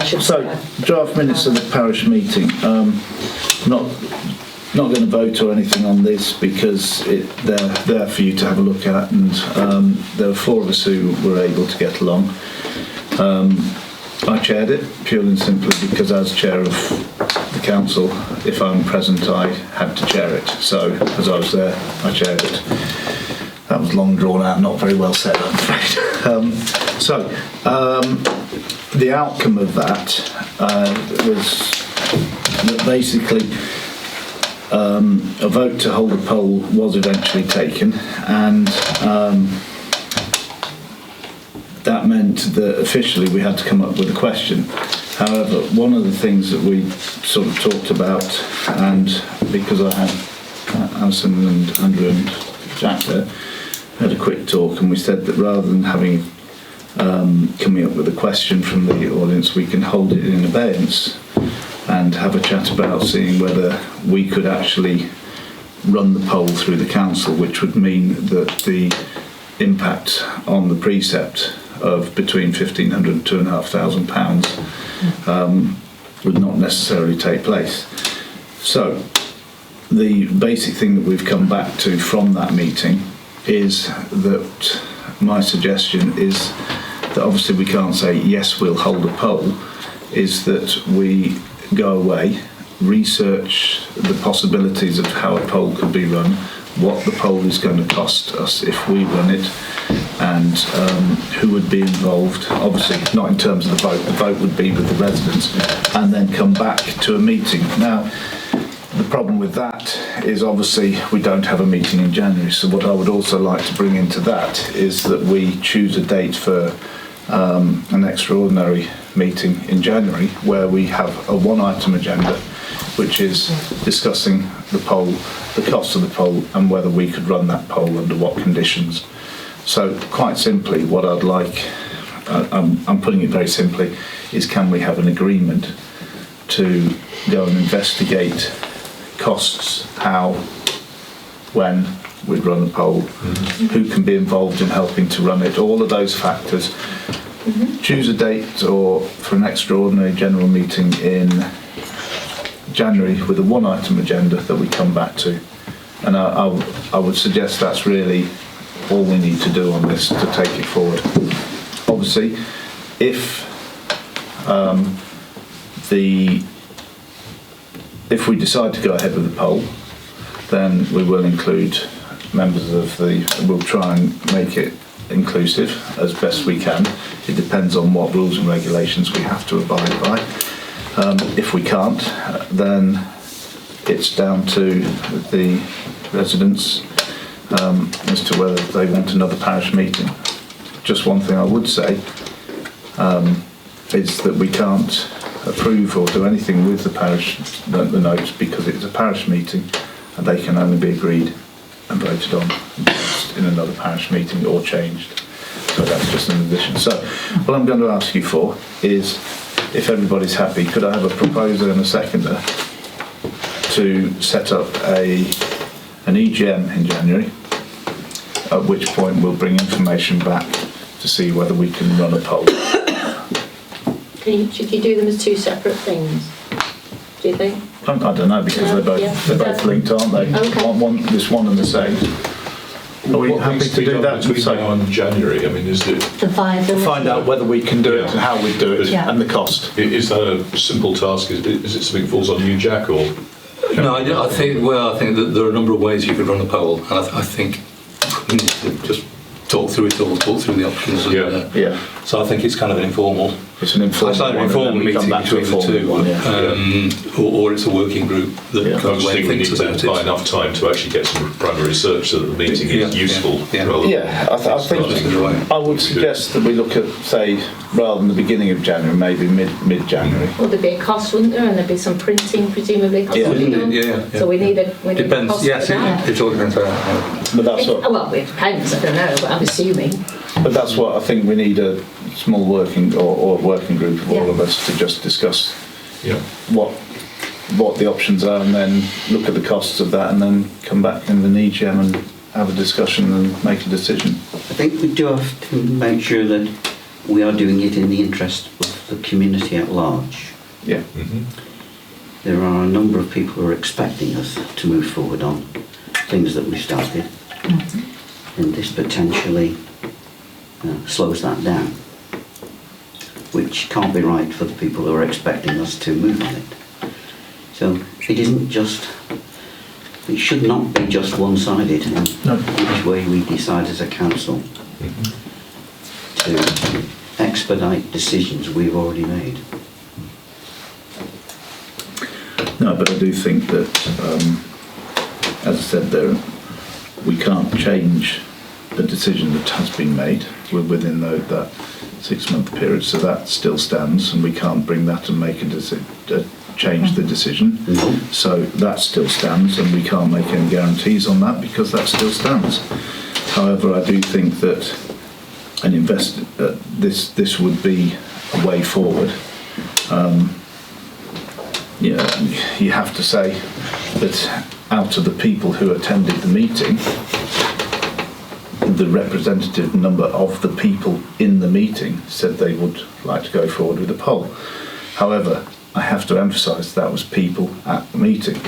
should So, draft minutes of the parish meeting. Not going to vote or anything on this because they're there for you to have a look at, and there were 4 of us who were able to get along. I chaired it purely and simply because as chair of the council, if I'm present I had to chair it, so as I was there I chaired it. That was long drawn out, not very well said, I'm afraid. The outcome of that was that basically a vote to hold a poll was eventually taken, and that meant that officially we had to come up with a question. However, one of the things that we sort of talked about, and because I had Alison and Andrew and Jack there, had a quick talk, and we said that rather than having coming up with a question from the audience, we can hold it in abeyance and have a chat about seeing whether we could actually run the poll through the council, which would mean that the impact on the precept of between £1,500 and £2,500 would not necessarily take place. So the basic thing that we've come back to from that meeting is that my suggestion is that obviously we can't say yes we'll hold a poll, is that we go away, research the possibilities of how a poll could be run, what the poll is going to cost us if we run it, and who would be involved. Obviously not in terms of the vote would be with the residents, and then come back to a meeting. Now the problem with that is obviously we don't have a meeting in January, so what I would also like to bring into that is that we choose a date for an extraordinary meeting in January where we have a 1-item agenda, which is discussing the poll, the cost of the poll, and whether we could run that poll under what conditions. So quite simply, what I'd like, I'm putting it very simply, is can we have an agreement to go and investigate costs, how, when we'd run a poll, who can be involved in helping to run it, all of those factors. Choose a date or for an extraordinary general meeting in January with a 1-item agenda that we come back to. And I would suggest that's really all we need to do on this to take it forward. Obviously, if we decide to go ahead with the poll, then we will include members of we'll try and make it inclusive as best we can. It depends on what rules and regulations we have to abide by. If we can't, then it's down to the residents as to whether they want another parish meeting. Just one thing I would say is that we can't approve or do anything with the parish, the notes, because it's a parish meeting and they can only be agreed and voted on in another parish meeting or changed. So that's just an addition. So what I'm going to ask you for is, if everybody's happy, could I have a proposer and a seconder to set up an EGM in January, at which point we'll bring information back to see whether we can run a poll. Should you do them as 2 separate things, do you think? I don't know, because they're both linked, aren't they? Okay. This one and the same. Are we happy to do that between now and January? I mean, is it To find out whether we can do it and how we do it and the cost? Is that a simple task? Is it something that falls on you, Jack, or? No, I think that there are a number of ways you could run a poll, and I think we need to just talk through it all, talk through the options. So I think it's kind of an informal. It's an informal meeting between the two, or it's a working group that I just think we need to buy enough time to actually get some primary research so that the meeting is useful. I think I would suggest that we look at, say, rather than the beginning of January, maybe mid-January. Well, there'd be a cost, wouldn't there? And there'd be some printing, presumably. So we need a depends. cost Yes, for that. it all depends on that. But that's what. Well, it depends. I don't know, but I'm assuming. But that's what I think we need, a small working or working group of all of us to just discuss what the options are, and then look at the costs of that, and then come back in the EGM and have a discussion and make a decision. I think we do have to make sure that we are doing it in the interest of the community at large. Yeah. There are a number of people who are expecting us to move forward on things that we started, and this potentially slows that down, which can't be right for the people who are expecting us to move on it. So it should not be just one-sided in which way we decide as a council to expedite decisions we've already made. No, but I do think that, as I said there, we can't change the decision that has been made within that 6-month period, so that still stands, and we can't bring that and make change the decision. So that still stands, and we can't make any guarantees on that because that still stands. However, I do think that this would be a way forward. You have to say that out of the people who attended the meeting, the representative number of the people in the meeting said they would like to go forward with a poll. However, I have to emphasise that was people at the meeting,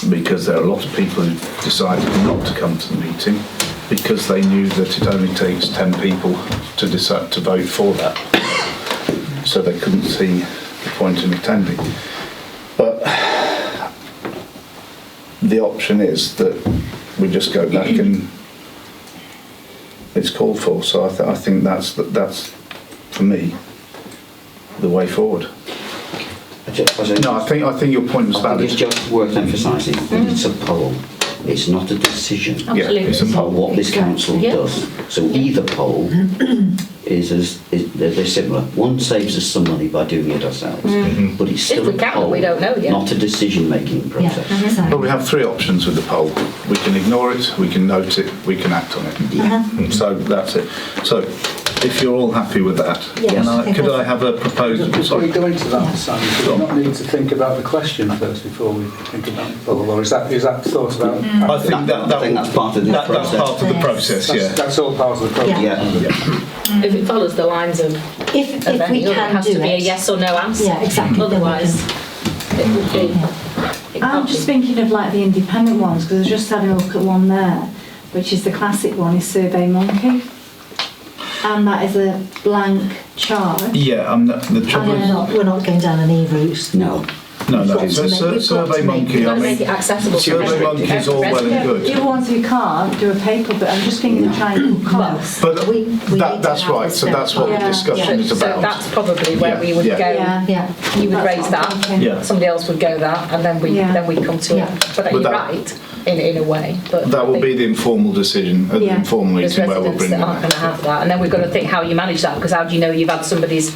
because there are a lot of people who decided not to come to the meeting because they knew that it only takes 10 people to decide to vote for that, so they couldn't see the point in attending. But the option is that we just go back and it's called for. So I think that's for me the way forward. No, I think your point was valid. It's just worth emphasising that it's a poll. It's not a decision. Absolutely. Yeah, it's a poll. What this council does. So either poll they're similar. One saves us some money by doing it ourselves, but it's still if we can, we don't know yet. not a decision-making process. But we have 3 options with the poll. We can ignore it, we can note it, we can act on it. So that's it. So if you're all happy with that, could I have a proposal? Before we go into that, Sam, do we not need to think about the question first before we think about the poll, or is that thought about? I think that's part of this process. That's part of the process, That's all part of the process. Yeah. If it follows the lines of if we any other, can it has do to be a it. yes or no answer. Yeah, exactly. Otherwise, it would be. It I'm can't just be. thinking of like the independent ones, because I was just having a look at one there, which is the classic one, is Survey Monkey, and that is a blank charge. Yeah, the trouble is... We're not going down an E route. No. No. We've got to make- Survey Monkey, You've got I to make mean... it accessible to Survey every- Monkey is all well and good. The other ones who can't do a paper, but I'm just thinking of trying to costs. But We need to that's have right, a so that's what the Yeah. discussion is So about. that's probably where we would Yeah. go. Yeah. You would That's raise what I'm that. thinking. Yeah. Somebody else would go that, and then we come to Yeah. it. But But you're that- right in a way. But That I will think be the informal decision at the Yeah. informal there's meeting where we'll residents bring that aren't going to have that, and then we've got to think how you manage that, because how do you know you've had somebody's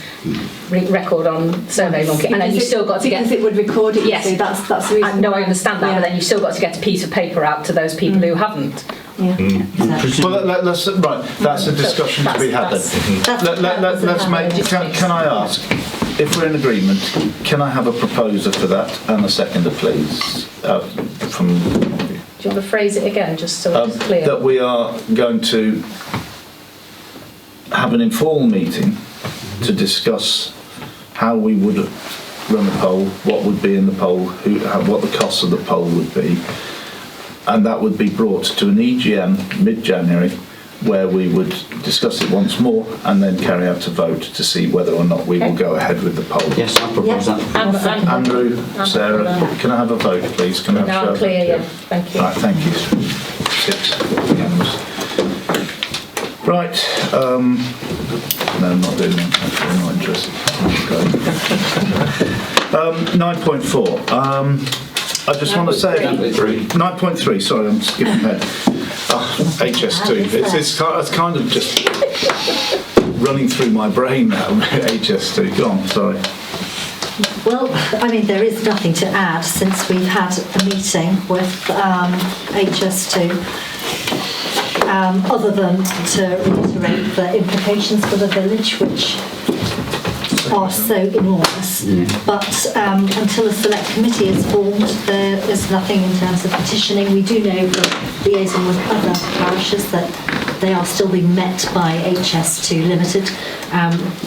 record on Survey Monkey, and then you've still got to get. Because it would record it. Yes. You see, that's the reason. No, I understand that, but then you've still got to get a piece of paper out to those people who haven't. Yeah. Well, that's a discussion to be had then. Let's make... Can I ask, if we're in agreement, can I have a proposer for that and a seconder, please? From... Do you want to phrase it again, just so it's clear? That we are going to have an informal meeting to discuss how we would run a poll, what would be in the poll, what the costs of the poll would be, and that would be brought to an EGM mid-January, where we would discuss it once more and then carry out a vote to see whether or not we will go ahead with the poll. Yes, I propose that. Andrew, Sarah, can I have a vote, please? Can I have No, a show I'm of clear, hands? yeah. Thank you. Right, thank you. 6 unanimous. Right, no, I'm not doing that. Actually, I'm not interested. Okay. 9.4. I just want to say 9.3. Sorry, I'm skipping ahead. HS2. It's kind of just running through my brain now. HS2. Go on. Sorry. Well, I mean, there is nothing to add since we've had a meeting with HS2. Other than to reiterate the implications for the village, which are so enormous. But until a select committee is formed, there is nothing in terms of petitioning. We do know from liaison with other parishes that they are still being met by HS2 Limited.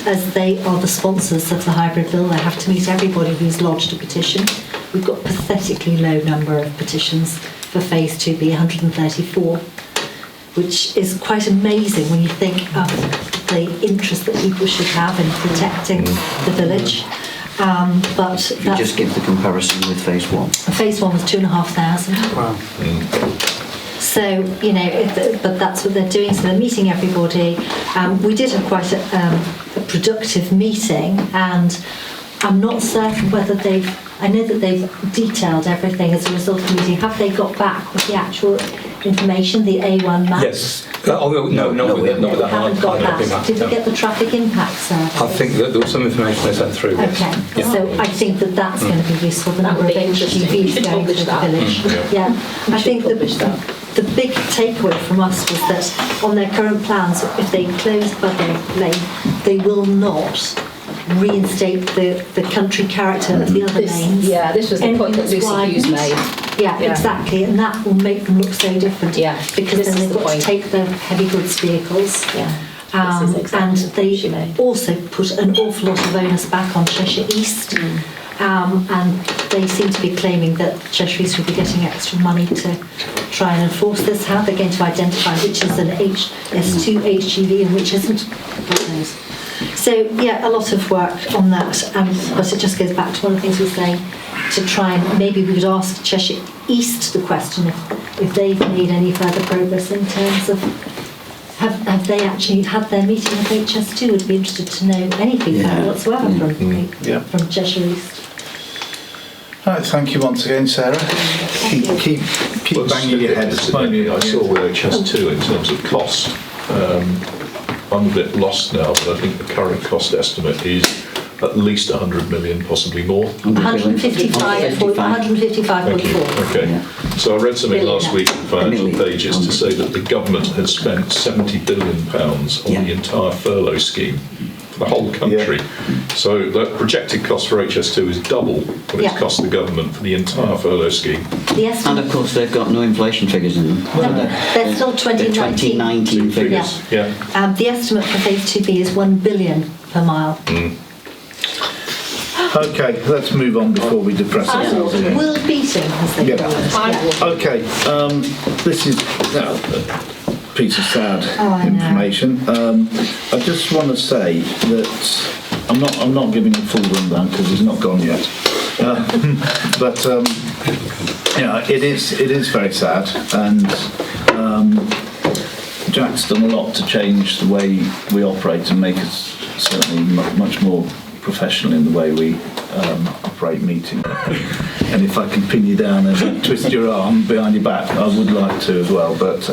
As they are the sponsors of the hybrid bill, they have to meet everybody who's lodged a petition. We've got a pathetically low number of petitions for phase 2B, 134, which is quite amazing when you think of the interest that people should have in protecting the village. But If you just give the comparison with phase 1. phase 1 was 2,500. Wow. So, you know, but that's what they're doing. So they're meeting everybody. We did have quite a productive meeting, and I'm not certain whether I know that they've detailed everything as a result of the meeting. Have they got back with the actual information, the A1 map? Yes. Not with that. Haven't got that. Did we get the traffic impact survey? I think that there was some information they sent through. Yes. Okay, Yeah. so I think that that's going to be useful, the That number would of be interesting. You HGVs should going through publish the that. village. Yeah, I think the big takeaway from us was that on their current plans, if they close Budlow Lane, they will not reinstate the country character of the other lanes. This was the point that Anything Lucy Hughes that's made. widened. Yeah, exactly, and that will make them look so different. Yeah, because this then is they've the got point. to take the heavy goods vehicles. Yeah. And This is exactly the point she they made. also put an awful lot of onus back on Cheshire East. And they seem to be claiming that Cheshire East will be getting extra money to try and enforce this. How they're going to identify which is an HS2 HGV and which isn't, God knows. So yeah, a lot of work on that, but it just goes back to one of the things we were saying, to try and maybe we could ask Cheshire East the question if they've made any further progress in terms of have they actually had their meeting with HS2? Would be interested to know any feedback whatsoever from Cheshire East. Right, thank you once again, Sarah. Keep banging your head. I saw with HS2 in terms of cost. I'm a bit lost now, but I think the current cost estimate is at least 100 million, possibly more. 155.4. Okay. So I read something last week in Financial Pages to say that the government had spent £70 billion on the entire furlough scheme for the whole country. So the projected cost for HS2 is double what it's cost the government for the entire furlough scheme. And of course they've got no inflation figures in them. They're still 2019 figures. Yeah. The estimate for phase 2B is 1 billion per mile. Okay, let's move on before we depress ourselves again. Will beating, as they call it. Okay, this is a piece of sad information. I just want to say that I'm not giving a full rundown because he's not gone yet. But it is very sad, and Jack's done a lot to change the way we operate and make us certainly much more professional in the way we operate meetings. And if I can pin you down and twist your arm behind your back, I would like to as well, but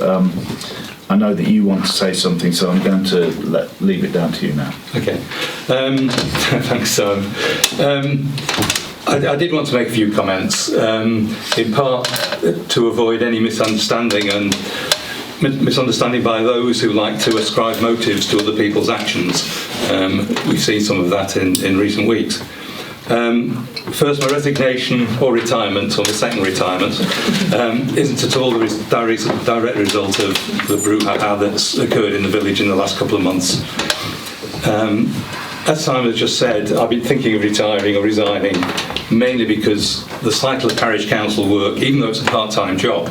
I know that you want to say something, so I'm going to leave it down to you now. Okay. Thanks, Sam. I did want to make a few comments, in part to avoid any misunderstanding by those who like to ascribe motives to other people's actions. We've seen some of that in recent weeks. First, my resignation or retirement, or the second retirement, isn't at all the direct result of the brouhaha that's occurred in the village in the last couple of months. As Simon has just said, I've been thinking of retiring or resigning mainly because the cycle of parish council work, even though it's a part-time job,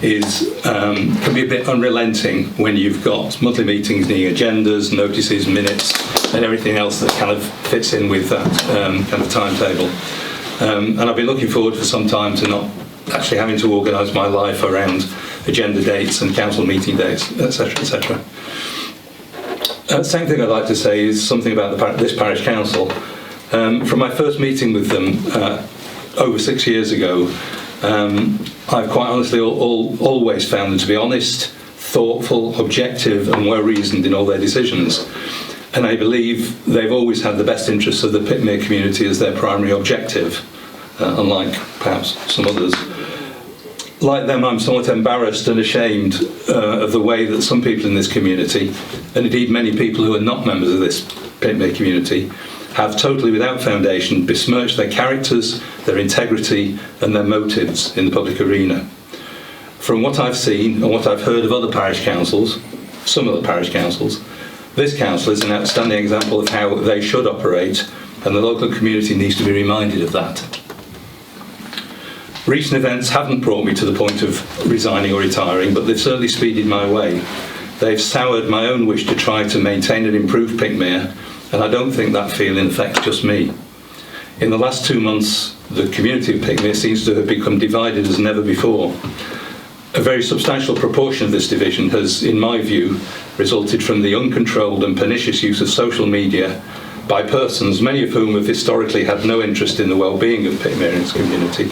can be a bit unrelenting when you've got monthly meetings needing agendas, notices, minutes, and everything else that kind of fits in with that kind of timetable. And I've been looking forward for some time to not actually having to organise my life around agenda dates and council meeting dates, etc., etc. Second thing I'd like to say is something about this parish council. From my first meeting with them over 6 years ago, I've quite honestly always found them to be honest, thoughtful, objective and well-reasoned in all their decisions. And I believe they've always had the best interests of the Pickmere community as their primary objective, unlike perhaps some others. Like them, I'm somewhat embarrassed and ashamed of the way that some people in this community, and indeed many people who are not members of this Pickmere community, have totally without foundation besmirched their characters, their integrity and their motives in the public arena. From what I've seen and what I've heard of other parish councils, some of the parish councils. This council is an outstanding example of how they should operate, and the local community needs to be reminded of that. Recent events haven't brought me to the point of resigning or retiring, but they've certainly speeded my way. They've soured my own wish to try to maintain and improve Pickmere, and I don't think that feeling affects just me. In the last 2 months, the community of Pickmere seems to have become divided as never before. A very substantial proportion of this division has, in my view, resulted from the uncontrolled and pernicious use of social media by persons, many of whom have historically had no interest in the well-being of Pickmere and its community,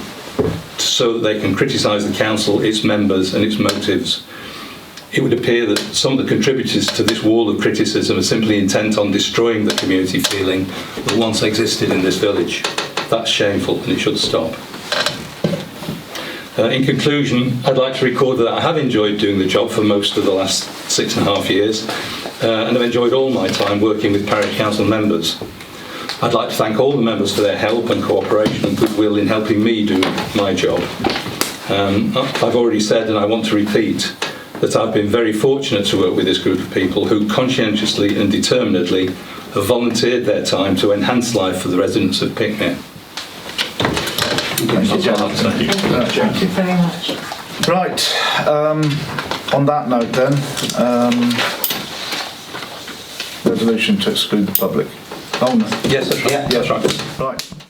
so that they can criticise the council, its members and its motives. It would appear that some of the contributors to this wall of criticism are simply intent on destroying the community feeling that once existed in this village. That's shameful and it should stop. In conclusion, I'd like to record that I have enjoyed doing the job for most of the last 6.5 years and have enjoyed all my time working with parish council members. I'd like to thank all the members for their help and cooperation and goodwill in helping me do my job. I've already said, and I want to repeat, that I've been very fortunate to work with this group of people who conscientiously and determinedly have volunteered their time to enhance life for the residents of Pickmere. Thank you, Jack. Thank you very much. Right, on that note then, resolution to exclude the public. Oh, no. Yes, that's right. Yeah, That's right. Right.